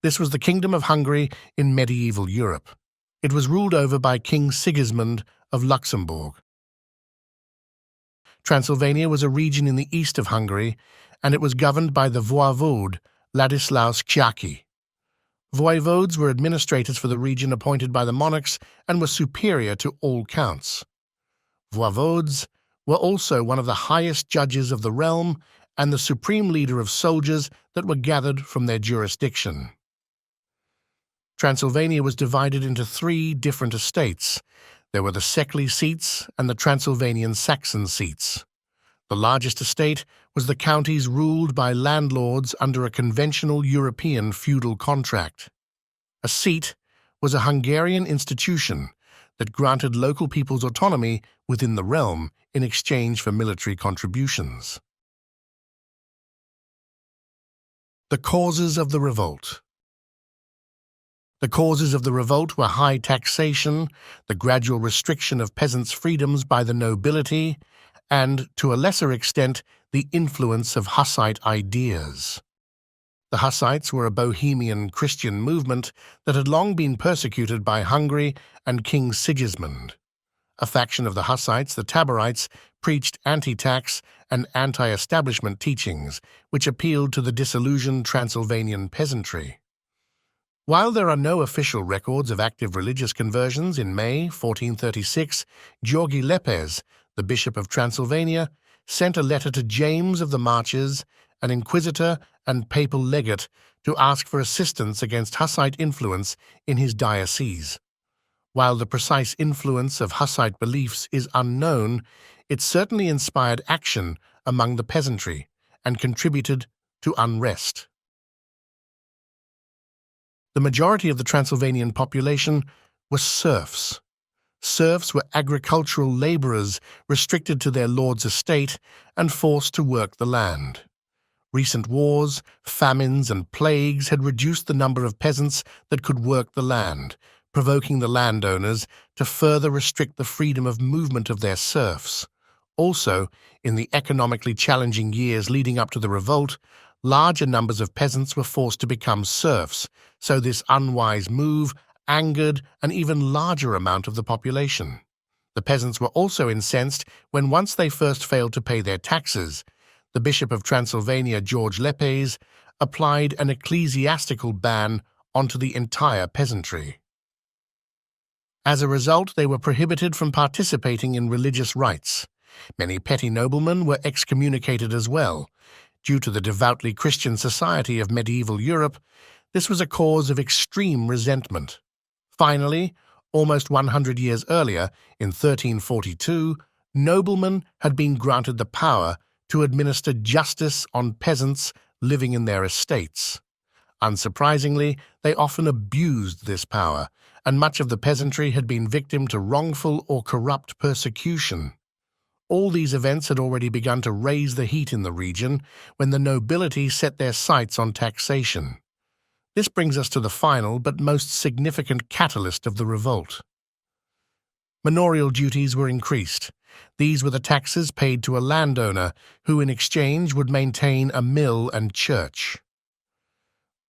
This was the Kingdom of Hungary in medieval Europe. It was ruled over by King Sigismund of Luxembourg. Transylvania was a region in the east of Hungary, and it was governed by the voivode Ladislaus Kjaki. Voivodes were administrators for the region appointed by the monarchs and were superior to all counts. Voivodes were also one of the highest judges of the realm and the supreme leader of soldiers that were gathered from their jurisdiction. Transylvania was divided into 3 different estates. There were the Szekely seats and the Transylvanian Saxon seats. The largest estate was the counties ruled by landlords under a conventional European feudal contract. A seat was a Hungarian institution that granted local peoples autonomy within the realm in exchange for military contributions. The causes of the revolt. The causes of the revolt were high taxation, the gradual restriction of peasants' freedoms by the nobility, and, to a lesser extent, the influence of Hussite ideas. The Hussites were a Bohemian Christian movement that had long been persecuted by Hungary and King Sigismund. A faction of the Hussites, the Taborites, preached anti-tax and anti-establishment teachings, which appealed to the disillusioned Transylvanian peasantry. While there are no official records of active religious conversions, in May 1436, Gheorghe Lepez, the Bishop of Transylvania, sent a letter to James of the Marches, an inquisitor and papal legate, to ask for assistance against Hussite influence in his diocese. While the precise influence of Hussite beliefs is unknown, it certainly inspired action among the peasantry and contributed to unrest. The majority of the Transylvanian population were serfs. Serfs were agricultural laborers restricted to their lord's estate and forced to work the land. Recent wars, famines, and plagues had reduced the number of peasants that could work the land, provoking the landowners to further restrict the freedom of movement of their serfs. Also, in the economically challenging years leading up to the revolt, larger numbers of peasants were forced to become serfs, so this unwise move angered an even larger amount of the population. The peasants were also incensed when, once they first failed to pay their taxes, the Bishop of Transylvania, George Lepez, applied an ecclesiastical ban onto the entire peasantry. As a result, they were prohibited from participating in religious rites. Many petty noblemen were excommunicated as well. Due to the devoutly Christian society of medieval Europe, this was a cause of extreme resentment. Finally, almost 100 years earlier, in 1342, noblemen had been granted the power to administer justice on peasants living in their estates. Unsurprisingly, they often abused this power, and much of the peasantry had been victim to wrongful or corrupt persecution. All these events had already begun to raise the heat in the region when the nobility set their sights on taxation. This brings us to the final but most significant catalyst of the revolt. Manorial duties were increased. These were the taxes paid to a landowner who in exchange would maintain a mill and church.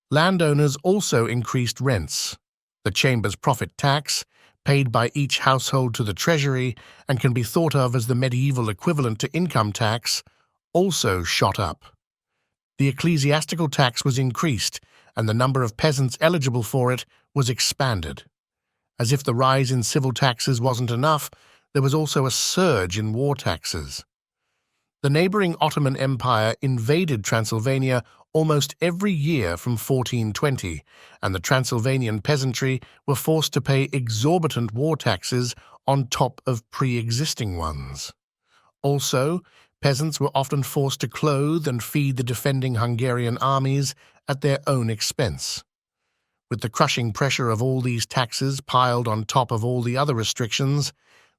Landowners also increased rents. The chamber's profit tax, paid by each household to the treasury and can be thought of as the medieval equivalent to income tax, also shot up. The ecclesiastical tax was increased, and the number of peasants eligible for it was expanded. As if the rise in civil taxes wasn't enough, there was also a surge in war taxes. The neighboring Ottoman Empire invaded Transylvania almost every year from 1420, and the Transylvanian peasantry were forced to pay exorbitant war taxes on top of pre-existing ones. Also, peasants were often forced to clothe and feed the defending Hungarian armies at their own expense. With the crushing pressure of all these taxes piled on top of all the other restrictions,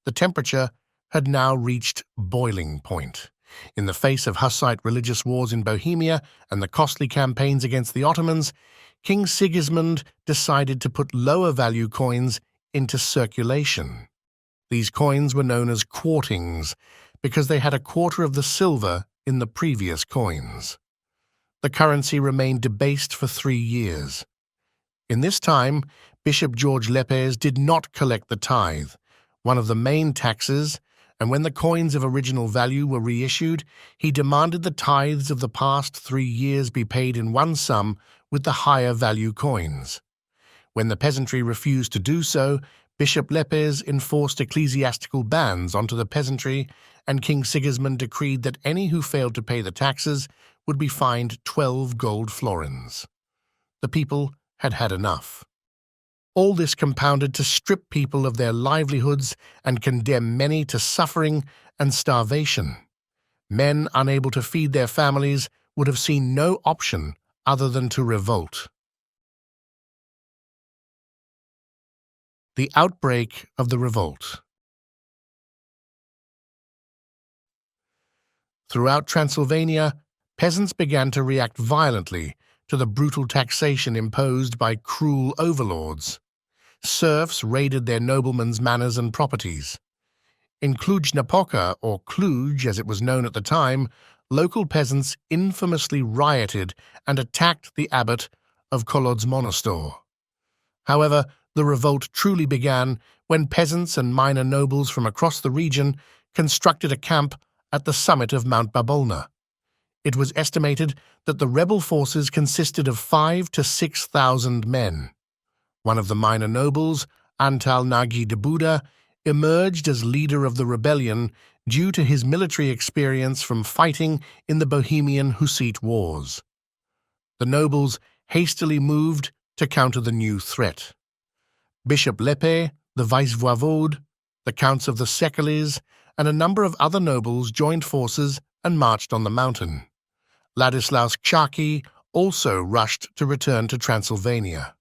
the temperature had now reached boiling point. In the face of Hussite religious wars in Bohemia and the costly campaigns against the Ottomans, King Sigismund decided to put lower-value coins into circulation. These coins were known as quartings because they had a quarter of the silver in the previous coins. The currency remained debased for 3 years. In this time, Bishop George Lepers did not collect the tithe, one of the main taxes, and when the coins of original value were reissued, he demanded the tithes of the past 3 years be paid in one sum with the higher value coins. When the peasantry refused to do so, Bishop Lepers enforced ecclesiastical bans onto the peasantry, and King Sigismund decreed that any who failed to pay the taxes would be fined 12 gold florins. The people had had enough. All this compounded to strip people of their livelihoods and condemn many to suffering and starvation. Men unable to feed their families would have seen no option other than to revolt. The outbreak of the revolt. Throughout Transylvania, peasants began to react violently to the brutal taxation imposed by cruel overlords. Serfs raided their noblemen's manors and properties. In Cluj-Napoca, or Cluj as it was known at the time, local peasants infamously rioted and attacked the abbot of Kolodz However, the revolt truly began when peasants and minor nobles from across the region constructed a camp at the summit of Mount Babolna. It was estimated that the rebel forces consisted of 5,000 to 6,000 men. One of the minor nobles, Antal Nagi de Buda, emerged as leader of the rebellion due to his military experience from fighting in the Bohemian Hussite Wars. The nobles hastily moved to counter the new threat. Bishop Lepe, the vice-voivode, the counts of the Sekules, and a number of other nobles joined forces and marched on the mountain. Ladislaus Kshaki also rushed to return to Transylvania.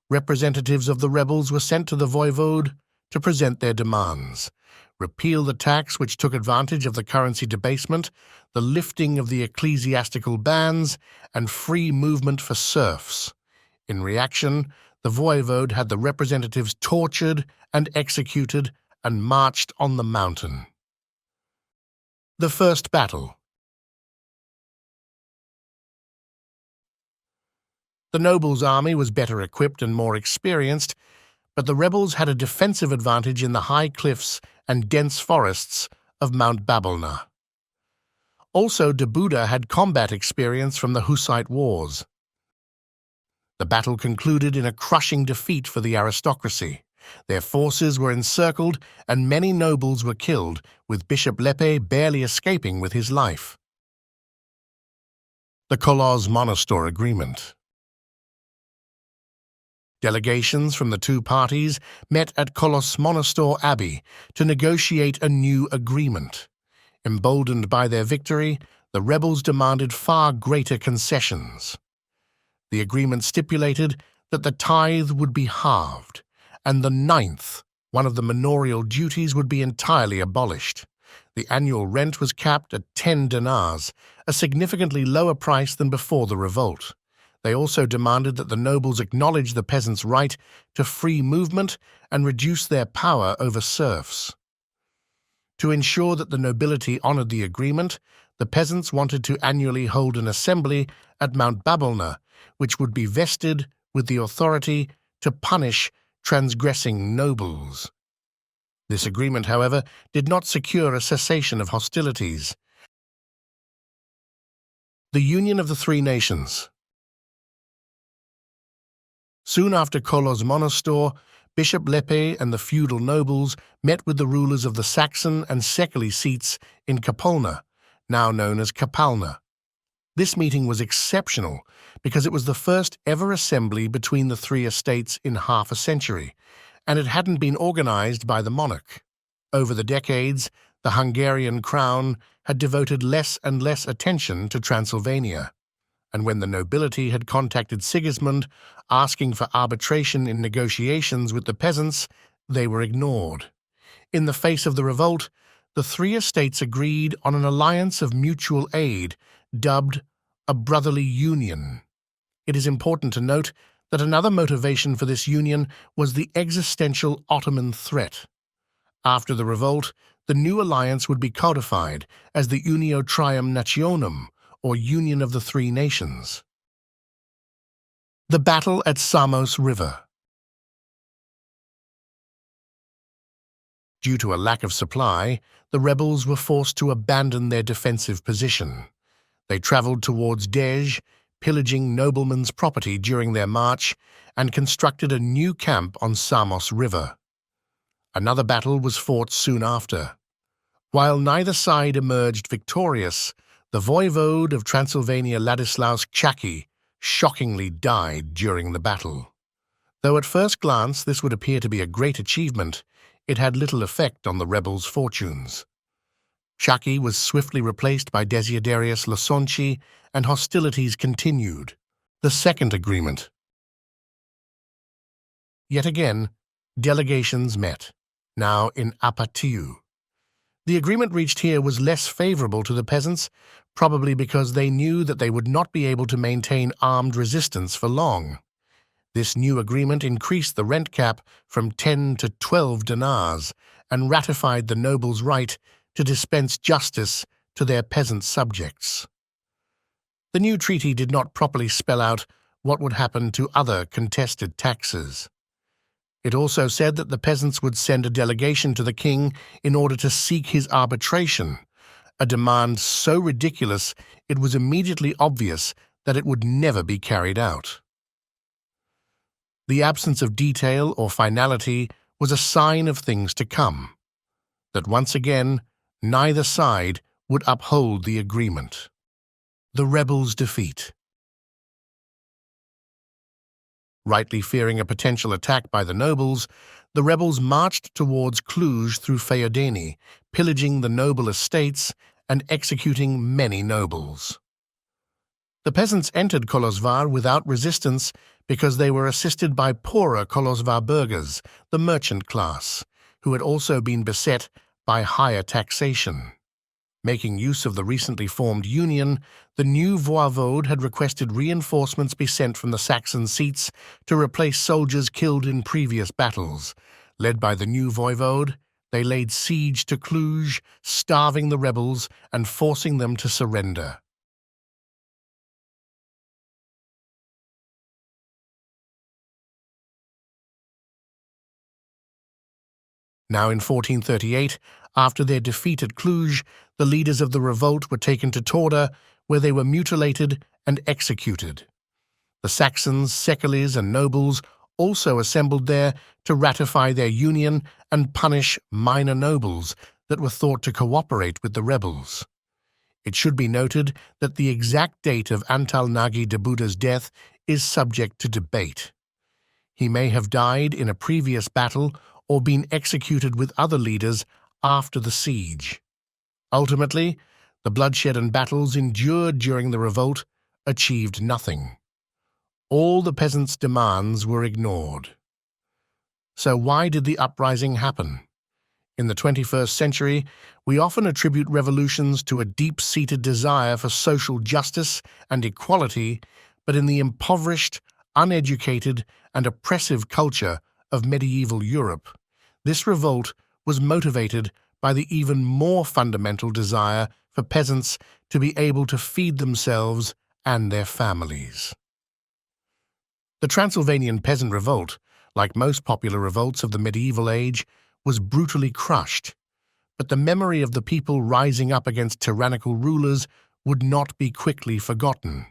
Representatives of the rebels were sent to the voivode to present their demands: repeal the tax which took advantage of the currency debasement, the lifting of the ecclesiastical bans, and free movement for serfs. In reaction, the voivode had the representatives tortured and executed and marched on the mountain. The First Battle. The nobles' army was better equipped and more experienced, but the rebels had a defensive advantage in the high cliffs and dense forests of Mount Babolna. Also, de Buda had combat experience from the Hussite Wars. The battle concluded in a crushing defeat for the aristocracy. Their forces were encircled and many nobles were killed, with Bishop Lepe barely escaping with his life. The Kolos Monostor Agreement. Delegations from the two parties met at Kolos Monostor Abbey to negotiate a new agreement. Emboldened by their victory, the rebels demanded far greater concessions. The agreement stipulated that the tithe would be halved, and the ninth, one of the manorial duties, would be entirely abolished. The annual rent was capped at 10 dinars, a significantly lower price than before the revolt. They also demanded that the nobles acknowledge the peasants' right to free movement and reduce their power over serfs. To ensure that the nobility honored the agreement, the peasants wanted to annually hold an assembly at Mount Babolna, which would be vested with the authority to punish transgressing nobles. This agreement, however, did not secure a cessation of hostilities. The Union of the Three Nations. Soon after Kolos Monostor, Bishop Lepe and the feudal nobles met with the rulers of the Saxon and Sekeli seats in Kapolna, now known as Kapalna. This meeting was exceptional because it was the first ever assembly between the three estates in half a century, and it hadn't been organized by the monarch. Over the decades, the Hungarian crown had devoted less and less attention to Transylvania, and when the nobility had contacted Sigismund asking for arbitration in negotiations with the peasants, they were ignored. In the face of the revolt, the three estates agreed on an alliance of mutual aid, dubbed a brotherly union. It is important to note that another motivation for this union was the existential Ottoman threat. After the revolt, the new alliance would be codified as the Unio Trium Nationum, or Union of the Three Nations. The battle at Samos River. Due to a lack of supply, the rebels were forced to abandon their defensive position. They traveled towards Dej, pillaging noblemen's property during their march, and constructed a new camp on Samos River. Another battle was fought soon after. While neither side emerged victorious, the voivode of Transylvania Ladislaus Chaki shockingly died during the battle. Though at first glance this would appear to be a great achievement, it had little effect on the rebels' fortunes. Chaki was swiftly replaced by Desiderius Lasonchi, and hostilities continued. The second agreement. Yet again, delegations met, now in Apatiu. The agreement reached here was less favorable to the peasants, probably because they knew that they would not be able to maintain armed resistance for long. This new agreement increased the rent cap from 10 to 12 dinars and ratified the nobles' right to dispense justice to their peasant subjects. The new treaty did not properly spell out what would happen to other contested taxes. It also said that the peasants would send a delegation to the king in order to seek his arbitration, a demand so ridiculous it was immediately obvious that it would never be carried out. The absence of detail or finality was a sign of things to come, that once again neither side would uphold the agreement. The rebels' defeat. Rightly fearing a potential attack by the nobles, the rebels marched towards Cluj through Feodeni, pillaging the noble estates and executing many nobles. The peasants entered Kolozvar without resistance because they were assisted by poorer Kolozvar burghers, the merchant class, who had also been beset by higher taxation. Making use of the recently formed union, the new voivode had requested reinforcements be sent from the Saxon seats to replace soldiers killed in previous battles. Led by the new voivode, they laid siege to Cluj, starving the rebels and forcing them to surrender. Now in 1438, after their defeat at Cluj, the leaders of the revolt were taken to Torda, where they were mutilated and executed. The Saxons, Sekules, and nobles also assembled there to ratify their union and punish minor nobles that were thought to cooperate with the rebels. It should be noted that the exact date of Antal-Nagi Debuda's death is subject to debate. He may have died in a previous battle or been executed with other leaders after the siege. Ultimately, the bloodshed and battles endured during the revolt achieved nothing. All the peasants' demands were ignored. So why did the uprising happen? In the 21st century, we often attribute revolutions to a deep-seated desire for social justice and equality, but in the impoverished, uneducated, and oppressive culture of medieval Europe, this revolt was motivated by the even more fundamental desire for peasants to be able to feed themselves and their families. The Transylvanian Peasant Revolt, like most popular revolts of the medieval age, was brutally crushed, but the memory of the people rising up against tyrannical rulers would not be quickly forgotten.